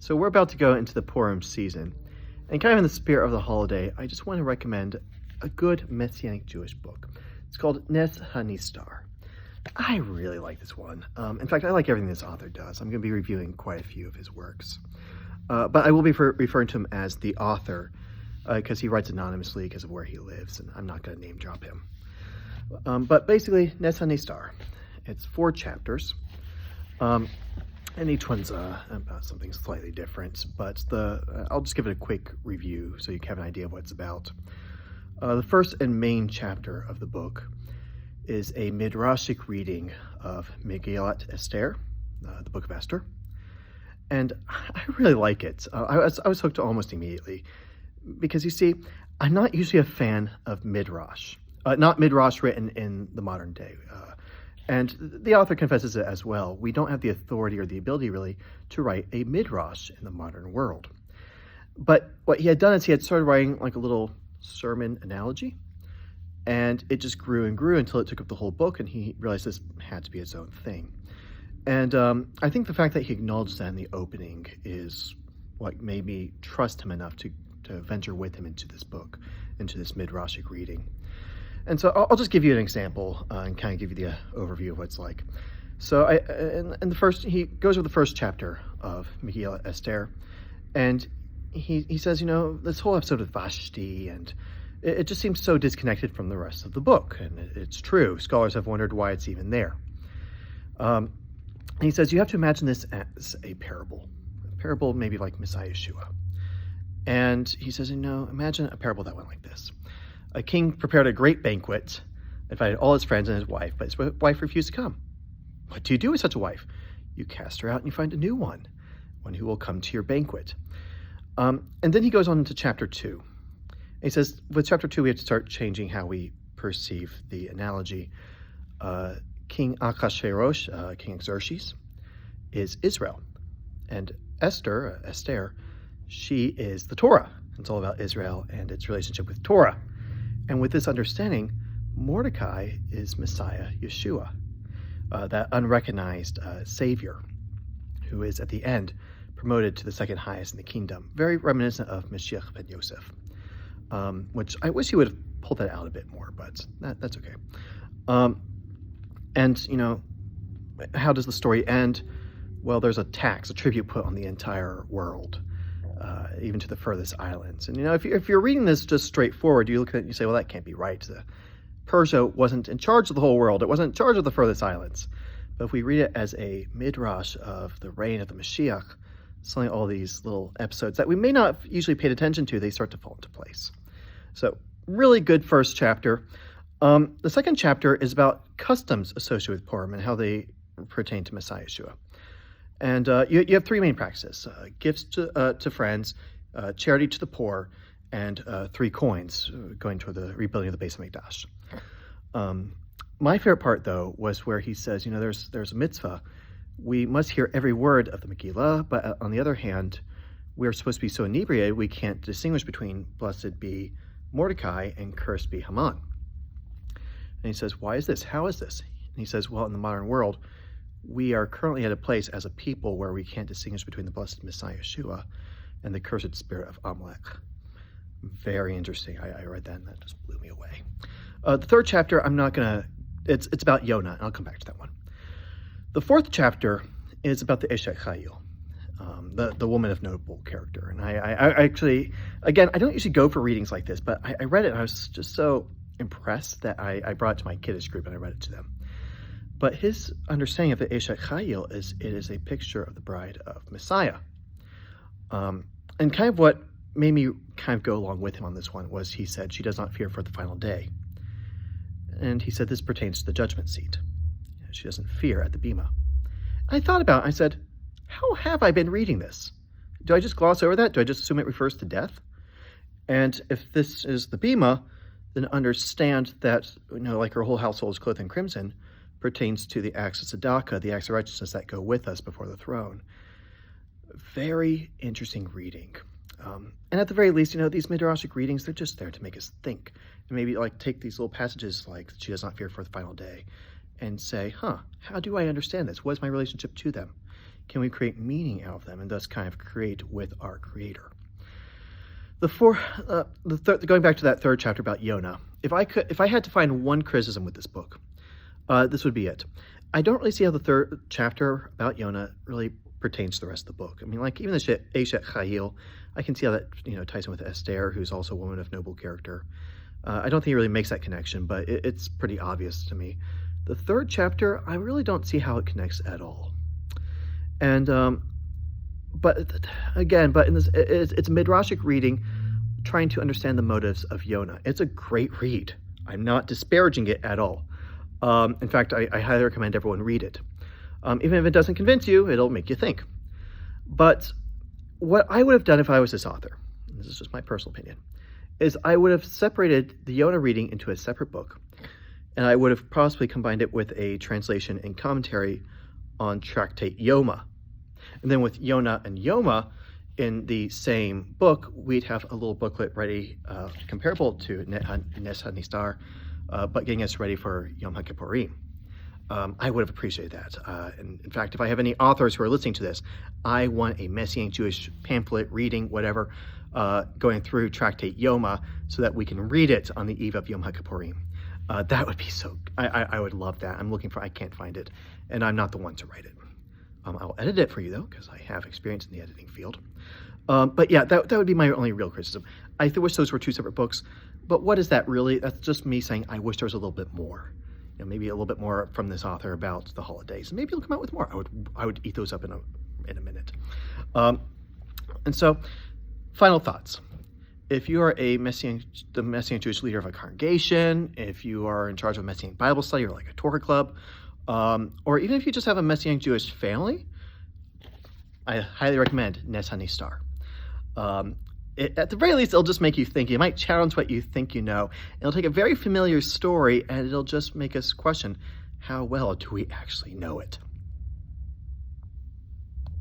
So we're about to go into the Purim season, and kind of in the spirit of the holiday, I just want to recommend a good Messianic Jewish book. It's called Nes HaNistar. I really like this one. In fact, I like everything this author does. I'm going to be reviewing quite a few of his works. But I will be referring to him as the author because he writes anonymously because of where he lives, and I'm not going to name drop him. But basically, Nes HaNistar. It's 4 chapters. And each one's about something slightly different, but I'll just give it a quick review so you can have an idea of what it's about. The first and main chapter of the book is a midrashic reading of Megillat Esther, the book of Esther, and I really like it. I was hooked almost immediately because, you see, I'm not usually a fan of midrash, not midrash written in the modern day. And the author confesses it as well. We don't have the authority or the ability, really, to write a midrash in the modern world. But what he had done is he had started writing like a little sermon analogy, and it just grew and grew until it took up the whole book, and he realized this had to be its own thing. And I think the fact that he acknowledged that in the opening is what made me trust him enough to venture with him into this book, into this midrashic reading. And so I'll just give you an example and kind of give you the overview of what it's like. So in the first, he goes over the first chapter of Megillat Esther, and he says, you know, this whole episode of Vashti, and it just seems so disconnected from the rest of the book. And it's true. Scholars have wondered why it's even there. He says, you have to imagine this as a parable maybe like Messiah Yeshua. And he says, you know, imagine a parable that went like this. A king prepared a great banquet, invited all his friends and his wife, but his wife refused to come. What do you do with such a wife? You cast her out and you find a new one who will come to your banquet. And then he goes on into chapter 2. He says, with chapter 2, we have to start changing how we perceive the analogy. King Achashverosh, King Xerxes, is Israel. And Esther, she is the Torah. It's all about Israel and its relationship with Torah. And with this understanding, Mordecai is Messiah Yeshua, that unrecognized Savior, who is at the end promoted to the second highest in the kingdom. Very reminiscent of Mashiach ben Yosef, which I wish he would have pulled that out a bit more, but that's okay. And, you know, how does the story end? Well, there's a tribute put on the entire world. Even to the furthest islands. And, you know, if you're reading this just straightforward, you look at it and you say, well, that can't be right. Persia wasn't in charge of the whole world. It wasn't in charge of the furthest islands. But if we read it as a midrash of the reign of the Mashiach, suddenly all these little episodes that we may not have usually paid attention to, they start to fall into place. So really good first chapter. The second chapter is about customs associated with Purim and how they pertain to Messiah Yeshua. And you have 3 main practices: gifts to friends, charity to the poor, and 3 coins going toward the rebuilding of the Beis Hamikdash. My favorite part, though, was where he says, you know, there's a mitzvah. We must hear every word of the Megillah, but on the other hand, we're supposed to be so inebriated we can't distinguish between blessed be Mordecai and cursed be Haman. And he says, why is this? How is this? And he says, well, in the modern world, we are currently at a place as a people where we can't distinguish between the blessed Messiah Yeshua and the cursed spirit of Amalek. Very interesting. I read that and that just blew me away. The third chapter, it's about Yonah, and I'll come back to that one. The fourth chapter is about the Eshet Chayil, the woman of notable character. And I actually, again, I don't usually go for readings like this, but I read it and I was just so impressed that I brought it to my kiddish group and I read it to them. But his understanding of the Eshet Chayil is it is a picture of the bride of Messiah. And kind of what made me kind of go along with him on this one was he said she does not fear for the final day. And he said this pertains to the judgment seat. She doesn't fear at the bima. I thought about it. I said, how have I been reading this? Do I just gloss over that? Do I just assume it refers to death? And if this is the bima, then understand that, you know, like her whole household is clothed in crimson, pertains to the acts of tzedakah, the acts of righteousness that go with us before the throne. Very interesting reading. And at the very least, you know, these midrashic readings, they're just there to make us think. And maybe like take these little passages like she does not fear for the final day and say, how do I understand this? What is my relationship to them? can we create meaning out of them and thus kind of create with our Creator? Going back to that third chapter about Yonah, if I had to find one criticism with this book, this would be it. I don't really see how the third chapter about Yonah really pertains to the rest of the book. I mean, like even the Eshet Chayil, I can see how that ties in with Esther, who's also a woman of noble character. I don't think it really makes that connection, but it's pretty obvious to me. The third chapter, I really don't see how it connects at all. And but in this, it's a midrashic reading, trying to understand the motives of Yonah. It's a great read. I'm not disparaging it at all. In fact, I highly recommend everyone read it. Even if it doesn't convince you, it'll make you think. But what I would have done if I was this author, and this is just my personal opinion, is I would have separated the Yonah reading into a separate book, and I would have possibly combined it with a translation and commentary on Tractate Yoma. And then with Yonah and Yoma in the same book, we'd have a little booklet ready, comparable to Nes HaNistar, but getting us ready for Yom HaKippurim. I would have appreciated that. And in fact, if I have any authors who are listening to this, I want a Messianic Jewish pamphlet, reading, whatever, going through Tractate Yoma so that we can read it on the eve of Yom HaKippurim. That would be I would love that. I can't find it, and I'm not the one to write it. I'll edit it for you, though, because I have experience in the editing field. But yeah, that would be my only real criticism. I wish those were two separate books, but what is that really? That's just me saying I wish there was a little bit more. Maybe a little bit more from this author about the holidays. Maybe he'll come out with more. I would eat those up in a minute. And so, final thoughts. If you are the Messianic Jewish leader of a congregation, if you are in charge of a Messianic Bible study or like a Torah club, or even if you just have a Messianic Jewish family, I highly recommend Nes HaNistar. At the very least, it'll just make you think. It might challenge what you think you know. It'll take a very familiar story, and it'll just make us question, how well do we actually know it?